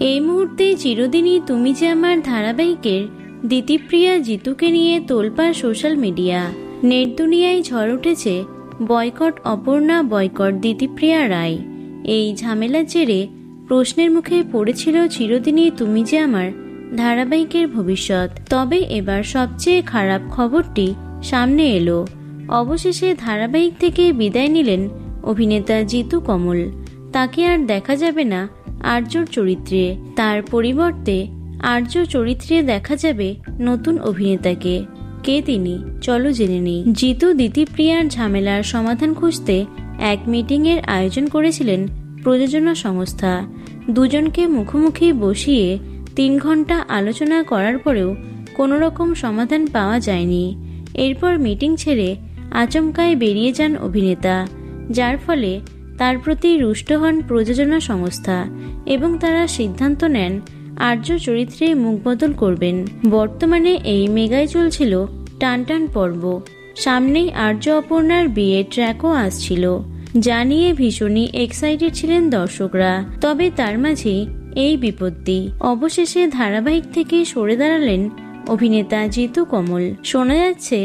এই মুহূর্তে চিরদিনই তুমি যে আমার ধারাবাহিকের দিতিপ্রিয়া জিতুকে নিয়ে তোলপাড় সোশ্যাল মিডিয়া। নেট দুনিয়ায় ঝড় উঠেছে বয়কট অপর্ণা, বয়কট দিতিপ্রিয়া রায়। এই ঝামেলার জেরে প্রশ্নের মুখে পড়েছিল চিরদিনই তুমি যে আমার ধারাবাহিকের ভবিষ্যৎ। তবে এবার সবচেয়ে খারাপ খবরটি সামনে এলো। অবশেষে ধারাবাহিক থেকে বিদায় নিলেন অভিনেতা জিতু কমল। তাকে আর দেখা যাবে না আর্যর চরিত্রে। তার পরিবর্তে আর্য চরিত্রে দেখা যাবে নতুন অভিনেতাকে। কে তিনি, চলো জেনে নিই। জিতু দিতিপ্রিয়ার ঝামেলার সমাধান খুঁজতে এক মিটিংয়ের আয়োজন করেছিলেন প্রযোজনা সংস্থা। দুজনকে মুখোমুখি বসিয়ে 3 ঘন্টা আলোচনা করার পরেও কোনো রকম সমাধান পাওয়া যায়নি। এরপর মিটিং ছেড়ে আচমকাই বেরিয়ে যান অভিনেতা, যার ফলে তার প্রতি রুষ্ট হন প্রযোজনা সংস্থা এবং তারা সিদ্ধান্ত নেন আর্য চরিত্রে মুখ বদল করবেন। বর্তমানে এই মেগায় চলছিল টানটান পর্ব। সামনেই আর্য অপর্ণার বিয়ের ট্র্যাকও আসছিল, যা নিয়ে ভীষণই এক্সাইটেড ছিলেন দর্শকরা। তবে তার মাঝেই এই বিপত্তি। অবশেষে ধারাবাহিক থেকে সরে দাঁড়ালেন অভিনেতা জিতু কমল। শোনা যাচ্ছে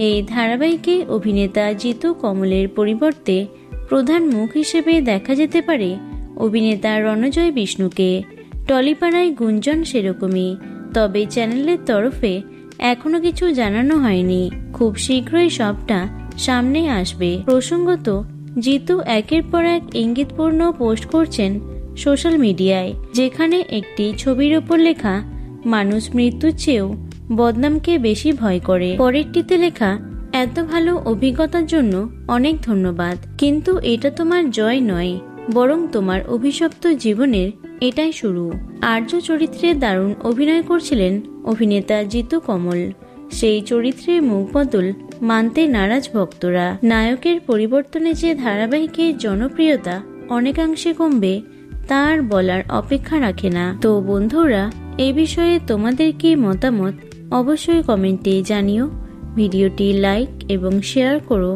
এই ধারাবাহিকে অভিনেতা জিতু কমলের পরিবর্তে প্রধান মুখ হিসেবে দেখা যেতে পারে অভিনেতা রণজয় বিষ্ণুকে। টলিপাড়ায় গুঞ্জন সেরকমই, তবে চ্যানেলের তরফে এখনো কিছু জানানো হয়নি। খুব শীঘ্রই সবটা সামনে আসবে। প্রসঙ্গত, জিতু একের পর এক ইঙ্গিতপূর্ণ পোস্ট করছেন সোশ্যাল মিডিয়ায়, যেখানে একটি ছবির ওপর লেখা মানুষ মৃত্যুর চেয়েও বদনামকে বেশি ভয় করে। পরেরটিতে লেখা এত ভালো অভিজ্ঞতার জন্য অনেক ধন্যবাদ, কিন্তু এটা তোমার জয় নয়, বরং তোমার অভিশপ্ত জীবনের এটাই শুরু। আর্য চরিত্রে দারুণ অভিনয় করছিলেন অভিনেতা জিতু কমল। সেই চরিত্রে মুখ বদল মানতে নারাজ ভক্তরা। নায়কের পরিবর্তনে যে ধারাবাহিকের জনপ্রিয়তা অনেকাংশে কমবে তা আর বলার অপেক্ষা রাখে না। তো বন্ধুরা, এই বিষয়ে তোমাদের কি মতামত অবশ্যই কমেন্টে জানিও। ভিডিওটি লাইক এবং শেয়ার করো।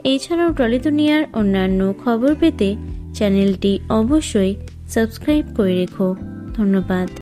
এছাড়াও টলি দুনিয়ার অন্যান্য খবর পেতে চ্যানেলটি অবশ্যই সাবস্ক্রাইব করে রেখো। ধন্যবাদ।